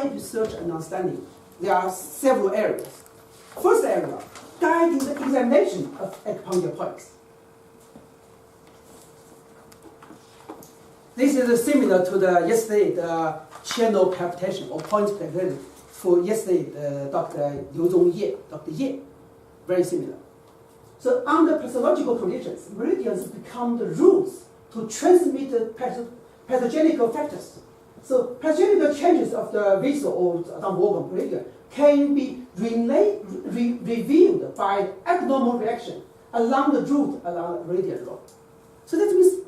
research and understanding. There are several areas. First area, guiding the examination of acupuncture points. This is similar to the channel palpitation or point palpitation for yesterday, Dr. Liu Zhongye, Dr. Ye. Very similar. So under pathological conditions, meridians become the roots to transmit the pathogenic factors. So pathogenic changes of the vessel or dumb organ meridian can be revealed by abnormal reaction along the route, along the meridian road. So that means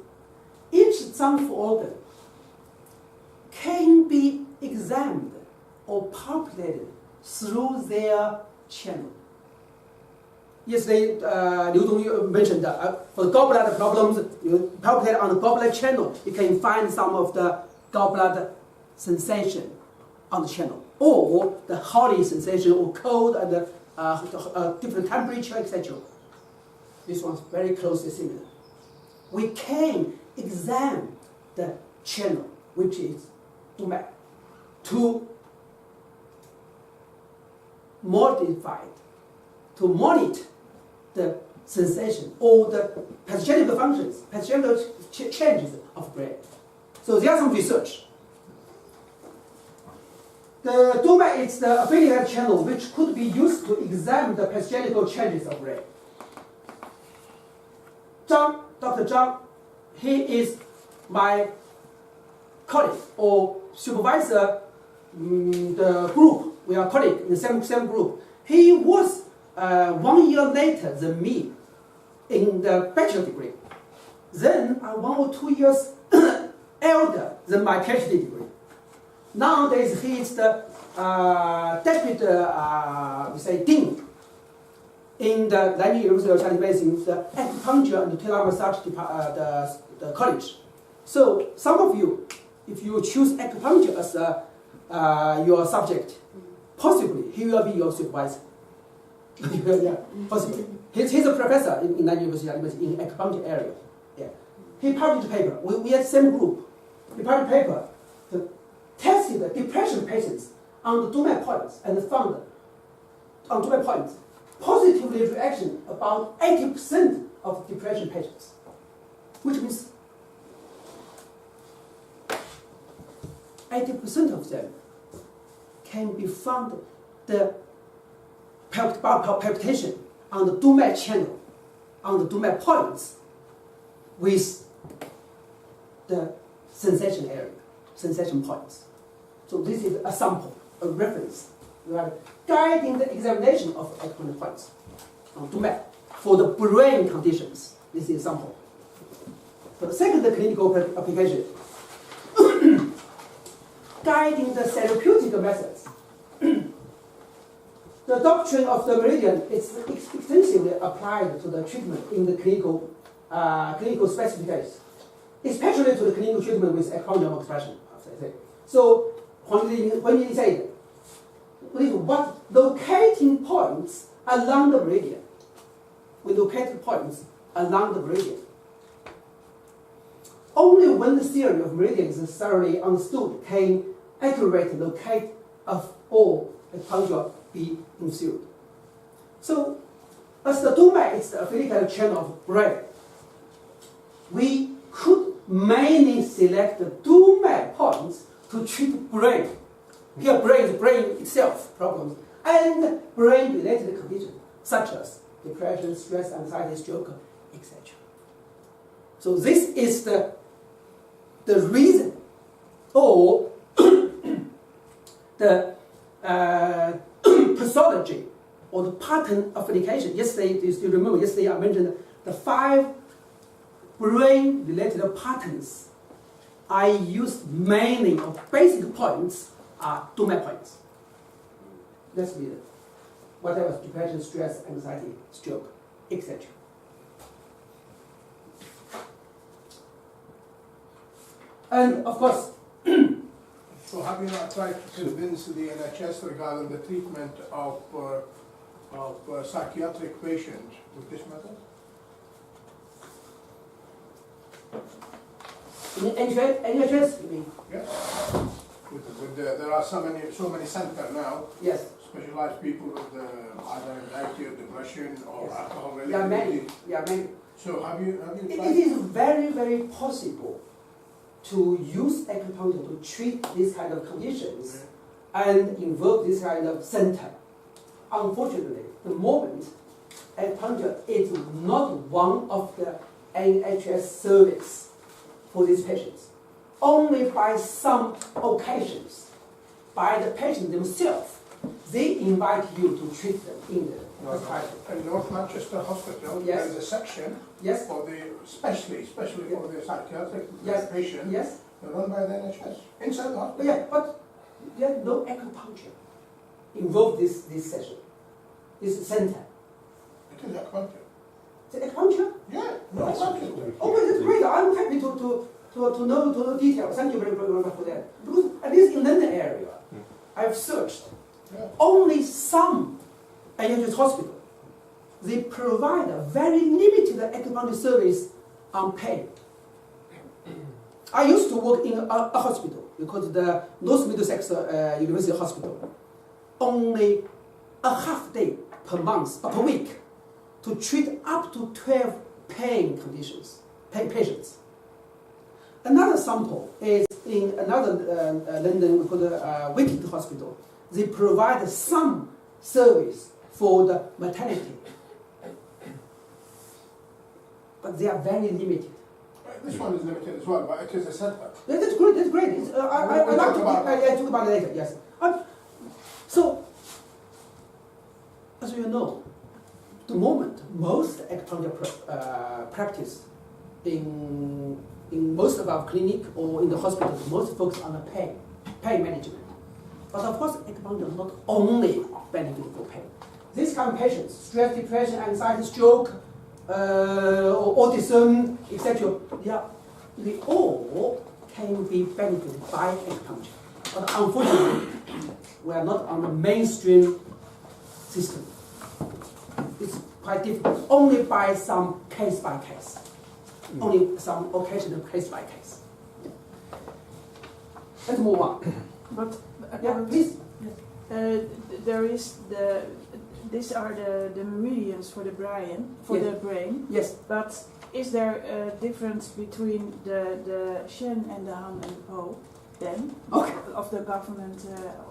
each dumb organ can be examined or palpated through their channel. Yesterday, Liu Dong mentioned that for the gallbladder problems, you palpate on the gallbladder channel, you can find some of the gallbladder sensation on the channel, or the hot sensation, or cold and different temperature, etc. This one's very closely similar. We can examine the channel, which is Dumai, to monitor the sensation or the pathogenic functions, pathogenic changes of brain. So there are some research. The Dumai is the affiliated channel which could be used to examine the pathogenic changes of brain. Zhang, Dr. Zhang, he is my colleague or supervisor in the group. We are colleagues in the same group. He was 1 year later than me in the bachelor degree. Then 1 or 2 years elder than my PhD degree. Nowadays he is the deputy, dean in the Nanjing University of Chinese Medicine, the acupuncture and tular massage the college. So some of you, if you choose acupuncture as your subject, possibly he will be your supervisor. Yeah, possibly. He's a professor in Nanjing University in acupuncture area. Yeah. He published a paper. We had the same group. He published a paper to tested the depression patients on the Dumai points and found on Dumai points positively reaction about 80% of depression patients, which means 80% of them can be found the palpitation on the Dumai channel, on the Dumai points, with the sensation area, sensation points. So this is a sample, a reference. We are guiding the examination of acupuncture points on Dumai for the brain conditions. This is a sample. For the second clinical application, guiding the therapeutic methods. The doctrine of the meridian is extensively applied to the treatment in the clinical specific case, especially to the clinical treatment with acupuncture expression. So when you say what locating points along the meridian, we locate points along the meridian. Only when the theory of meridians is thoroughly understood can accurate locate of all acupuncture be ensued. So, as the Dumai is the affiliated channel of brain, we could mainly select the Dumai points to treat brain. Here, brain is brain itself problems and brain-related conditions such as depression, stress, anxiety, stroke, etc. So this is the reason or the pathology or the pattern of application. Yesterday, you still remember, yesterday I mentioned the 5 brain-related patterns I used mainly of basic points are Dumai points. Let's read it. Whatever depression, stress, anxiety, stroke, etc. And of course, so have you not tried to convince the NHS regarding the treatment of psychiatric patients with this method? In NHS, you mean? Yes. There are so many centers now, Yes. specialized people with either anxiety or depression or Yes. alcohol related. There are many. There are many. So have you It tried? is very, very possible to use acupuncture to treat these kind of conditions and invoke this kind of center. Unfortunately, the moment acupuncture is not one of the NHS service for these patients. Only by some occasions, by the patient themselves, they invite you to treat them in the hospital. In North Manchester Hospital, Yes. there's a section Yes. for the, especially for the psychiatric Yes. patients, Yes. run by the NHS, inside the hospital. But there's no acupuncture involved this session, this center. It is acupuncture. The acupuncture? Yeah, no acupuncture. Oh, well, that's great. I'm happy to know the details. Thank you very much for that. Because at least in London area, I've searched. Yeah. Only some NHS hospital, they provide a very limited acupuncture service unpaid. I used to work in a hospital because the North Middlesex University Hospital, only a half day per month, per week, to treat up to 12 pain patients. Another sample is in another London, we call the Wicked Hospital. They provide some service for the maternity, but they are very limited. This one is limited as well, but it is a center. That's great. That's great. It's, I We'll like talk to about it. talk about it later. Yes. So, as you know, the moment most acupuncture practice in most of our clinic or in the hospital, most focus on the pain management. But of course, acupuncture not only benefit for pain. These kind of patients, stress, depression, anxiety, stroke, or autism, etc., they all can be benefited by acupuncture. But unfortunately, we are not on the mainstream system. It's quite difficult, only by some case by case. Only some occasional case by case. Let's move on. But Yeah, please. there is these are the meridians for the brain, Yes. the brain. Yes. But is there a difference between the Shen and the Han and the Po then? Okay. Of the government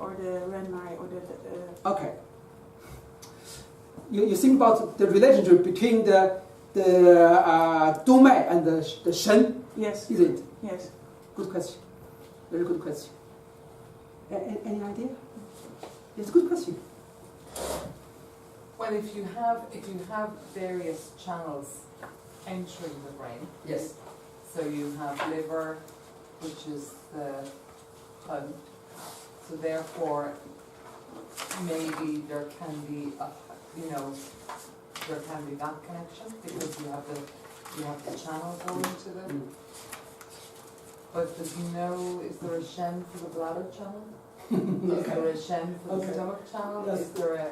or the Renmai or the Okay. You think about the relationship between the Dumai and the Shen, yes, is it? yes. Good question. Very good question. Any idea? It's a good question. Well, if you have various channels entering the brain, Yes. so you have liver, which is the tongue, so therefore maybe there can be there can be that connection because you have the channel going to them. But does is there a Shen for the bladder channel? Is there a Shen for the stomach channel? Yes. Is there a,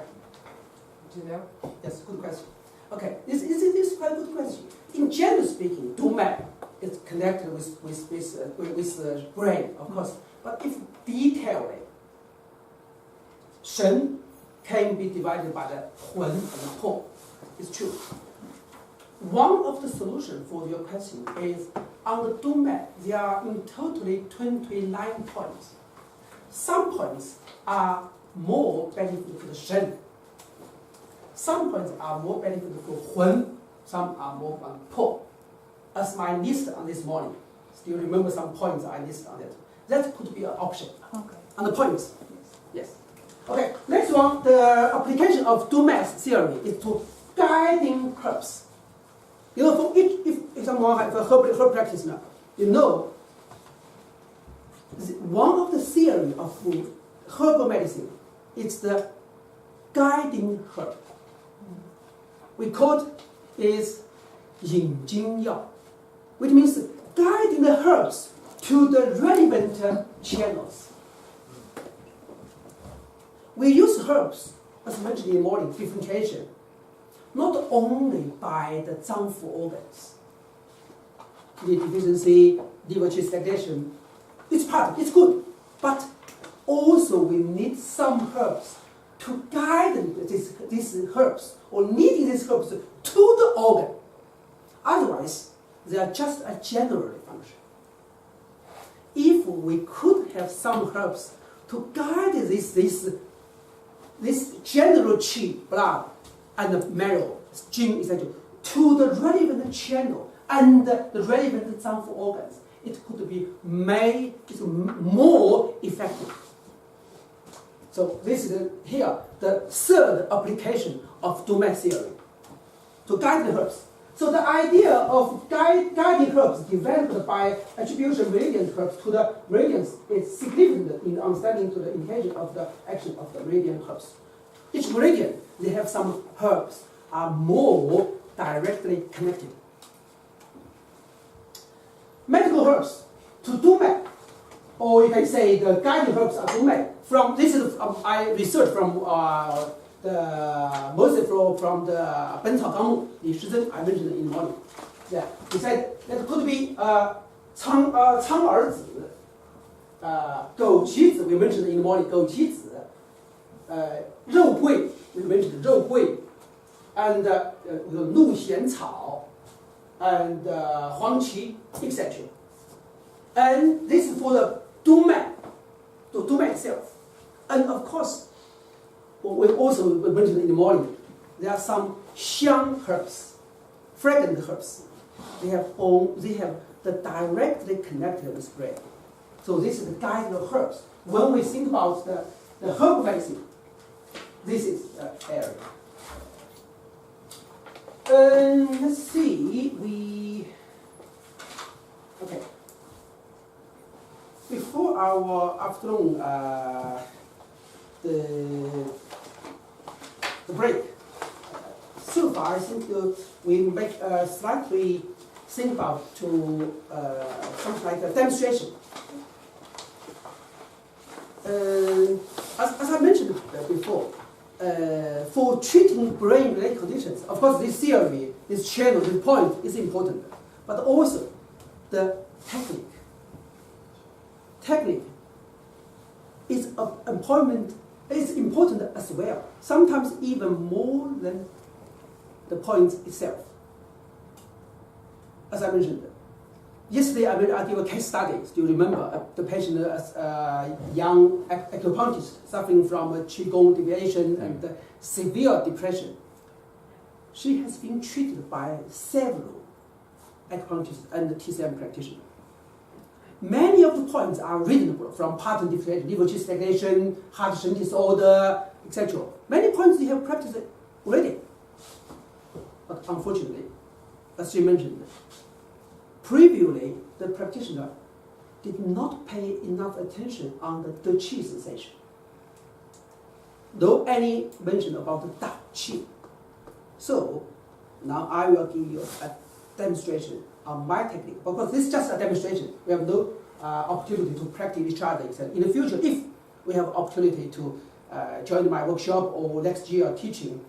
do you know? Yes, good question. Okay, this is quite a good question. In general speaking, Dumai is connected with the brain, of course. But if detailing, Shen can be divided by the Huang and the Po. It's true. One of the solutions for your question is on the Dumai, there are in totally 29 points. Some points are more beneficial for the Shen. Some points are more beneficial for Huang. Some are more for Po. As my list on this morning, still remember some points I listed on that. That could be an option. Okay. On the points. Yes. Okay, next one, the application of Dumai's theory is to guiding herbs. You know, for if someone has a herb practice now, you know, one of the theory of herbal medicine is the guiding herb. We call it is Yin Jing Yao, which means guiding the herbs to the relevant channels. We use herbs, as mentioned in the morning, differentiation, not only by the Zangfu organs, the deficiency, liver stagnation. It's part, it's good, but also we need some herbs to guide these herbs, or leading these herbs to the organ. Otherwise, they are just a general function. If we could have some herbs to guide this general qi, blood, and marrow, Jing, etc., to the relevant channel and the relevant harmful organs, it could be made more effective. So this is here the third application of domain theory, to guide the herbs. So the idea of guiding herbs developed by attribution meridian herbs to the meridians is significant in understanding to the indication of the action of the meridian herbs. Each meridian, they have some herbs are more directly connected. Medical herbs to domain, or you can say the guiding herbs are domain. From this is I researched from mostly from the 本草纲目 Li Shizhen, I mentioned in the morning. Yeah, he said that could be 苍耳子, 枸杞子 we mentioned in the morning, 枸杞子, 肉桂 we mentioned 肉桂, and 鹿涎草 and 黄芪 etc. And this is for the domain, the domain itself. And of course, we also mentioned in the morning, there are some xiang herbs, fragrant herbs. They have the directly connected with brain. So this is the guide of herbs. When we think about the herb medicine, this is the area. Let's see, okay. Before our afternoon, the break, so far I think we make slightly think about to something like a demonstration. As I mentioned before, for treating brain-related conditions, of course this theory, this channel, this point is important, but also the technique. Technique is important as well, sometimes even more than the point itself. As I mentioned, yesterday I gave a case study. Do you remember the patient, young acupuncturist suffering from qigong deviation and severe depression? She has been treated by several acupuncturists and TCM practitioners. Many of the points are reasonable, from pattern deficient, liver qi stagnation, heart shen disorder, etc. Many points they have practiced already. But unfortunately, as she mentioned, previously the practitioner did not pay enough attention on the De Qi sensation. No any mention about the Da Qi. So now I will give you a demonstration on my technique. Because this is just a demonstration. We have no opportunity to practice each other. In the future, if we have opportunity to join my workshop or next year teaching,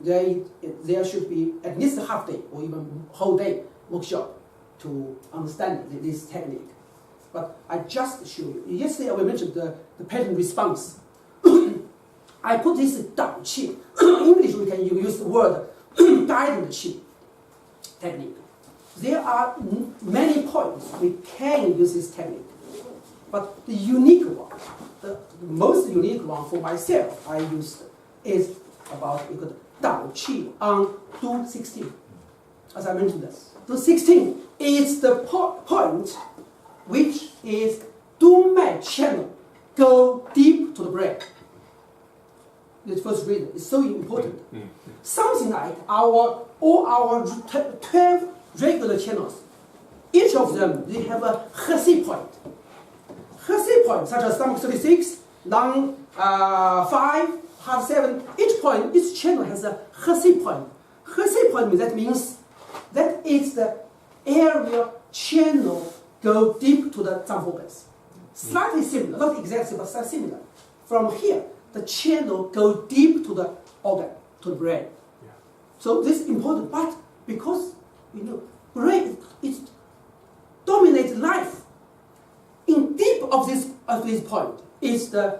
there should be at least a half day or even whole day workshop to understand this technique. But I just show you. Yesterday we mentioned the pattern response. I put this Dao Qi. In English we can use the word guided Qi technique. There are many points we can use this technique. But the unique one, the most unique one for myself I used is about Dao Qi on Du 16. As I mentioned, Du 16 is the point which is Du Mai channel go deep to the brain. The first reason is so important. Something like all our 12 regular channels, each of them they have a Hesi point. Hesi point, such as stomach 36, lung 5, heart 7. Each channel has a Hesi point. Hesi point means that is the area channel go deep to the Zang organs. Slightly similar, not exactly, but similar. From here, the channel go deep to the organ, to the brain. Yeah. So this is important, but because brain it dominates life. In deep of this point, is the